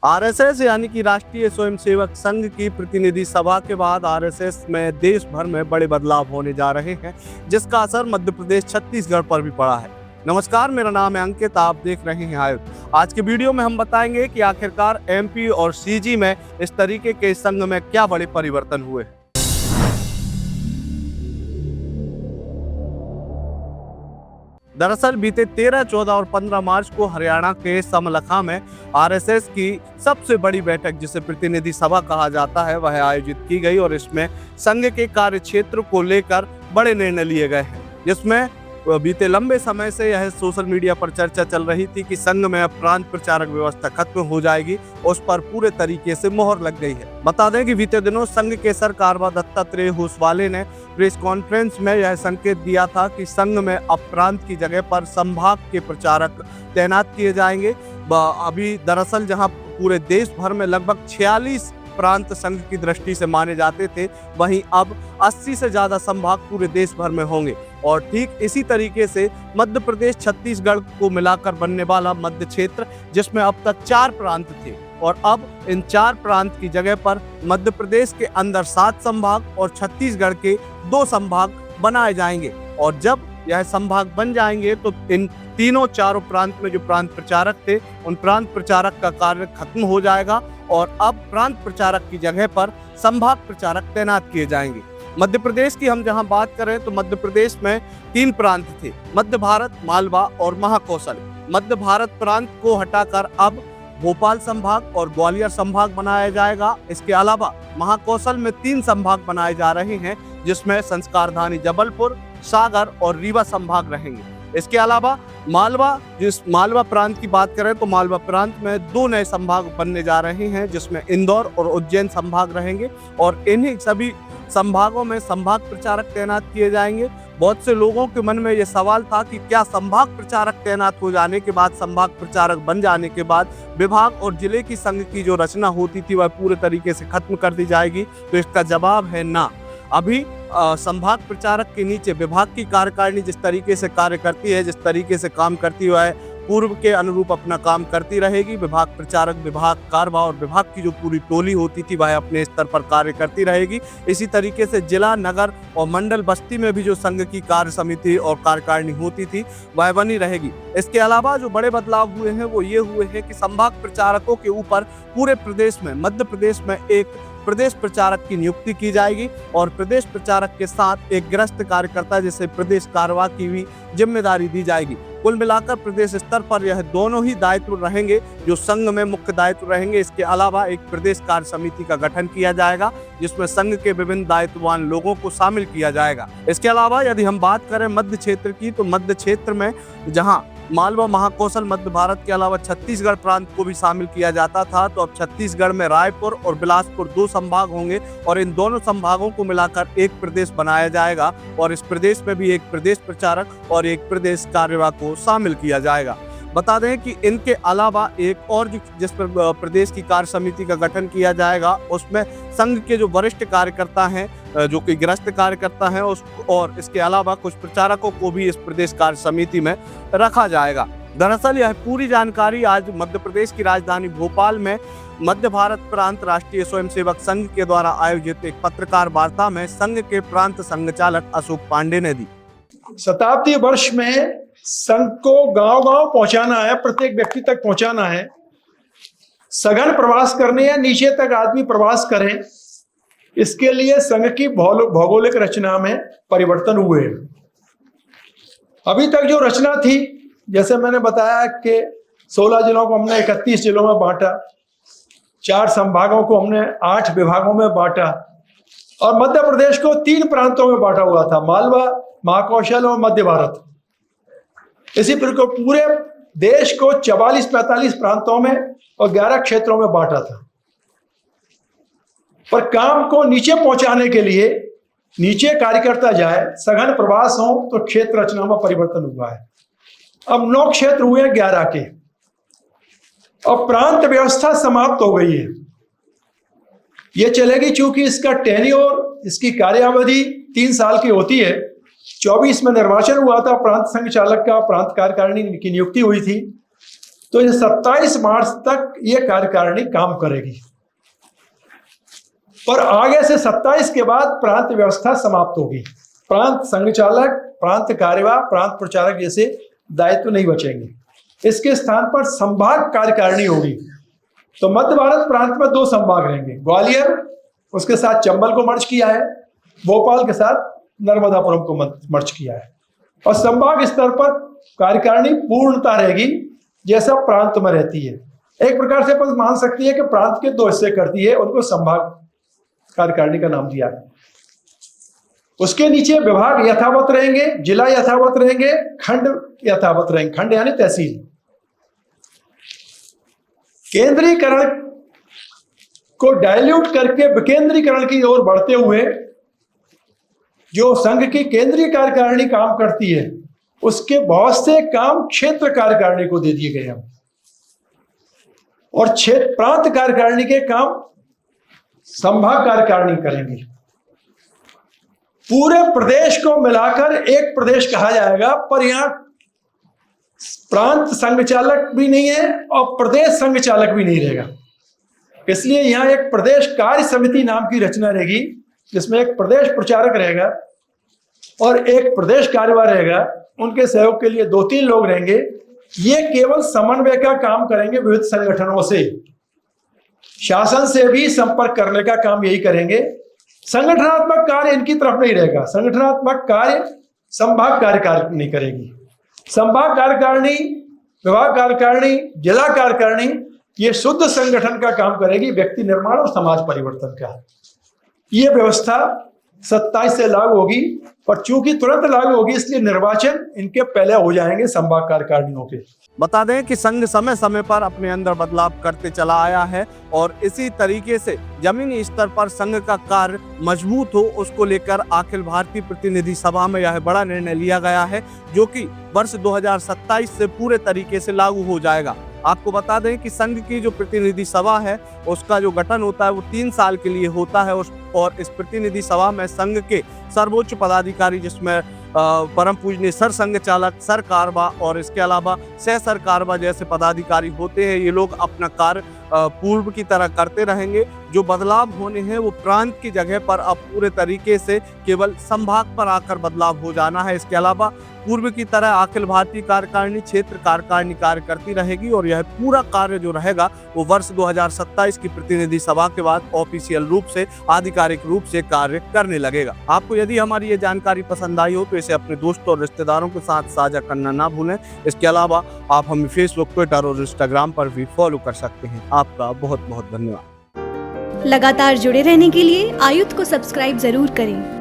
RSS यानी कि राष्ट्रीय स्वयंसेवक संघ की प्रतिनिधि सभा के बाद आरएसएस में देश भर में बड़े बदलाव होने जा रहे हैं, जिसका असर मध्य प्रदेश छत्तीसगढ़ पर भी पड़ा है। नमस्कार, मेरा नाम है अंकित, आप देख रहे हैं आयुध। आज के वीडियो में हम बताएंगे कि आखिरकार एमपी और सीजी में इस तरीके के संघ में क्या बड़े परिवर्तन हुए। दरअसल बीते 13, 14 और 15 मार्च को हरियाणा के समलखा में आरएसएस की सबसे बड़ी बैठक, जिसे प्रतिनिधि सभा कहा जाता है, वह आयोजित की गई और इसमें संघ के कार्य क्षेत्र को लेकर बड़े निर्णय लिए गए हैं। जिसमें बीते लंबे समय से यह सोशल मीडिया पर चर्चा चल रही थी कि संघ में अब प्रांत प्रचारक व्यवस्था खत्म हो जाएगी, उस पर पूरे तरीके से मोहर लग गई है। बता दें कि बीते दिनों संघ के सरकारवा दत्तात्रेय होसवाले ने प्रेस कॉन्फ्रेंस में यह संकेत दिया था कि संघ में अब प्रांत की जगह पर संभाग के प्रचारक तैनात किए जाएंगे। अभी दरअसल जहां पूरे देश भर में लगभग 46 प्रांत संघ की दृष्टि से माने जाते थे, वहीं अब 80 से ज्यादा संभाग पूरे देश भर में होंगे। और ठीक इसी तरीके से मध्य प्रदेश छत्तीसगढ़ को मिलाकर बनने वाला मध्य क्षेत्र, जिसमें अब तक 4 प्रांत थे, और अब इन 4 प्रांत की जगह पर मध्य प्रदेश के अंदर 7 संभाग और छत्तीसगढ़ के 2 संभाग बनाए जाएंगे। और जब यह संभाग बन जाएंगे तो इन तीनों चारों प्रांत में जो प्रांत प्रचारक थे, उन प्रांत प्रचारक का कार्य खत्म हो जाएगा और अब प्रांत प्रचारक की जगह पर संभाग प्रचारक तैनात किए जाएंगे। मध्य प्रदेश की हम जहां बात करें तो मध्य प्रदेश में 3 प्रांत थे, मध्य भारत, मालवा और महाकौशल। मध्य भारत प्रांत को हटाकर अब भोपाल संभाग और ग्वालियर संभाग बनाया जाएगा। इसके अलावा महाकौशल में 3 संभाग बनाए जा रहे हैं, जिसमें संस्कारधानी जबलपुर, सागर और रीवा संभाग रहेंगे। इसके अलावा मालवा प्रांत की बात करें तो मालवा प्रांत में 2 नए संभाग बनने जा रहे हैं, जिसमें इंदौर और उज्जैन संभाग रहेंगे और इन्हीं सभी संभागों में संभाग प्रचारक तैनात किए जाएंगे। बहुत से लोगों के मन में यह सवाल था कि क्या संभाग प्रचारक तैनात हो जाने के बाद, संभाग प्रचारक बन जाने के बाद विभाग और जिले की संघ की जो रचना होती थी वह पूरे तरीके से खत्म कर दी जाएगी? तो इसका जवाब है ना। अभी संभाग प्रचारक के नीचे विभाग की कार्यकारिणी जिस तरीके से कार्य करती है, जिस तरीके से काम करती है, पूर्व के अनुरूप अपना काम करती रहेगी। विभाग प्रचारक, विभाग कारवा और विभाग की जो पूरी टोली होती थी वह अपने स्तर पर कार्य करती रहेगी। इसी तरीके से जिला, नगर और मंडल बस्ती में भी जो संघ की कार्य समिति और कार्यकारिणी होती थी वह बनी रहेगी। इसके अलावा जो बड़े बदलाव हुए हैं वो ये हुए हैं कि संभाग प्रचारकों के ऊपर पूरे प्रदेश में, मध्य प्रदेश में एक प्रदेश प्रचारक की नियुक्ति की जाएगी और प्रदेश प्रचारक के साथ एक गिरस्थ कार्यकर्ता, जिसे प्रदेश कारवा की भी जिम्मेदारी दी जाएगी। कुल मिलाकर प्रदेश स्तर पर यह दोनों ही दायित्व रहेंगे जो संघ में मुख्य दायित्व रहेंगे। इसके अलावा एक प्रदेश कार्य समिति का गठन किया जाएगा, जिसमें संघ के विभिन्न दायित्ववान लोगों को शामिल किया जाएगा। इसके अलावा यदि हम बात करें मध्य क्षेत्र की, तो मध्य क्षेत्र में जहां मालवा, महाकौशल, मध्य भारत के अलावा छत्तीसगढ़ प्रांत को भी शामिल किया जाता था, तो अब छत्तीसगढ़ में रायपुर और बिलासपुर 2 संभाग होंगे और इन दोनों संभागों को मिलाकर एक प्रदेश बनाया जाएगा और इस प्रदेश में भी एक प्रदेश प्रचारक और एक प्रदेश कार्यवाह को शामिल किया जाएगा। बता दें कि इनके अलावा एक और जिस पर प्रदेश की कार्य समिति का गठन किया जाएगा, उसमें संघ के जो वरिष्ठ कार्यकर्ता हैं, जो कि गिरस्थ कार्यकर्ता हैं, और इसके अलावा कुछ प्रचारकों को भी इस प्रदेश कार्य समिति में रखा जाएगा। दरअसल यह पूरी जानकारी आज मध्य प्रदेश की राजधानी भोपाल में मध्य भारत प्रांत राष्ट्रीय स्वयंसेवक संघ के द्वारा आयोजित एक पत्रकार वार्ता में संघ के प्रांत संघचालक अशोक पांडे ने दी। शताब्दी वर्ष में संघ को गांव-गांव पहुंचाना है, प्रत्येक व्यक्ति तक पहुंचाना है, सघन प्रवास करने या नीचे तक आदमी प्रवास करें। इसके लिए संघ की भौगोलिक रचना में परिवर्तन हुए। अभी तक जो रचना थी, जैसे मैंने बताया कि 16 जिलों को हमने 31 जिलों में बांटा, 4 संभागों को हमने 8 विभागों में बांटा और मध्य प्रदेश को 3 प्रांतों में बांटा हुआ था, मालवा, महाकौशल और मध्य भारत। इसी प्रकार पूरे देश को 44-45 प्रांतों में और 11 क्षेत्रों में बांटा था। पर काम को नीचे पहुंचाने के लिए, नीचे कार्यकर्ता जाए, सघन प्रवास हो, तो क्षेत्र रचना में परिवर्तन हुआ है। अब 9 क्षेत्र हुए 11 के और प्रांत व्यवस्था समाप्त हो गई है। यह चलेगी चूंकि इसका टेन्योर, इसकी कार्यावधि 3 साल की होती है। 24 में निर्वाचन हुआ था प्रांत संघ चालक का, प्रांत कार्यकारिणी की नियुक्ति हुई थी तो ये 27 मार्च तक ये कार्यकारिणी काम करेगी, पर आगे से 27 के बाद प्रांत व्यवस्था समाप्त होगी। प्रांत संघचालक, प्रांत कार्यवाह, प्रांत प्रचारक जैसे दायित्व नहीं बचेंगे। इसके स्थान पर संभाग कार्यकारिणी होगी। तो मध्य भारत प्रांत में 2 संभाग रहेंगे, ग्वालियर उसके साथ चंबल को मर्ज किया है, भोपाल के साथ नर्मदापुरम को मर्ज किया है, और संभाग स्तर पर कार्यकारिणी पूर्णता रहेगी जैसा प्रांत में रहती है। एक प्रकार से अपन मान सकती है कि प्रांत के 2 हिस्से करती है, उनको संभाग कार्यकारिणी का नाम दिया है। उसके नीचे विभाग यथावत रहेंगे, जिला यथावत रहेंगे, खंड यथावत रहेंगे, खंड यानी तहसील। केंद्रीकरण को डाइल्यूट करके विकेंद्रीकरण की ओर बढ़ते हुए जो संघ की केंद्रीय कार्यकारिणी काम करती है, उसके बहुत से काम क्षेत्र कार्यकारिणी को दे दिए गए हैं, और क्षेत्र प्रांत कार्यकारिणी के काम संभाग कार्यकारिणी करेंगे। पूरे प्रदेश को मिलाकर एक प्रदेश कहा जाएगा, पर यहां प्रांत संघचालक भी नहीं है और प्रदेश संघचालक भी नहीं रहेगा। इसलिए यहां एक प्रदेश कार्य समिति नाम की रचना रहेगी, जिसमें एक प्रदेश प्रचारक रहेगा और एक प्रदेश कार्यवाह रहेगा। उनके सहयोग के लिए 2-3 लोग रहेंगे। ये केवल समन्वय का काम करेंगे, विविध संगठनों से, शासन से भी संपर्क करने का काम यही करेंगे। संगठनात्मक कार्य इनकी तरफ नहीं रहेगा। संगठनात्मक कार्य संभाग कार्यकारिणी करेगी। संभाग कार्यकारिणी, विभाग कार्यकारिणी, जिला कार्यकारिणी ये शुद्ध संगठन का काम करेगी, व्यक्ति निर्माण और समाज परिवर्तन का। ये व्यवस्था 27 से लागू होगी, पर चूंकि तुरंत लागू होगी इसलिए निर्वाचन इनके पहले हो जाएंगे संभाग कार्यकारिणियों के। बता दें कि संघ समय समय पर अपने अंदर बदलाव करते चला आया है और इसी तरीके से जमीनी स्तर पर संघ का कार्य मजबूत हो, उसको लेकर अखिल भारतीय प्रतिनिधि सभा में यह बड़ा निर्णय लिया गया है, जो कि वर्ष 2027 से पूरे तरीके से लागू हो जाएगा। आपको बता दें कि संघ की जो प्रतिनिधि सभा है उसका जो गठन होता है वो 3 साल के लिए होता है, और इस प्रतिनिधि सभा में संघ के सर्वोच्च पदाधिकारी, जिसमें परम पूजनीय सर संघ चालक, सर कार्यवाह और इसके अलावा सह सर कार्यवाह जैसे पदाधिकारी होते हैं, ये लोग अपना कार्य पूर्व की तरह करते रहेंगे। जो बदलाव होने हैं वो प्रांत की जगह पर अब पूरे तरीके से केवल संभाग पर आकर बदलाव हो जाना है। इसके अलावा पूर्व की तरह अखिल भारतीय कार्यकारिणी, क्षेत्र कार्यकारिणी कार्य करती रहेगी, और यह पूरा कार्य जो रहेगा वो वर्ष 2027 की प्रतिनिधि सभा के बाद ऑफिशियल रूप से, आधिकारिक रूप से कार्य करने लगेगा। आपको यदि हमारी ये जानकारी पसंद आई हो तो इसे अपने दोस्तों और रिश्तेदारों के साथ साझा करना ना भूलें। इसके अलावा आप हमें फेसबुक, ट्विटर और इंस्टाग्राम पर भी फॉलो कर सकते हैं। आपका बहुत बहुत धन्यवाद। लगातार जुड़े रहने के लिए आयुध को सब्सक्राइब जरूर करें।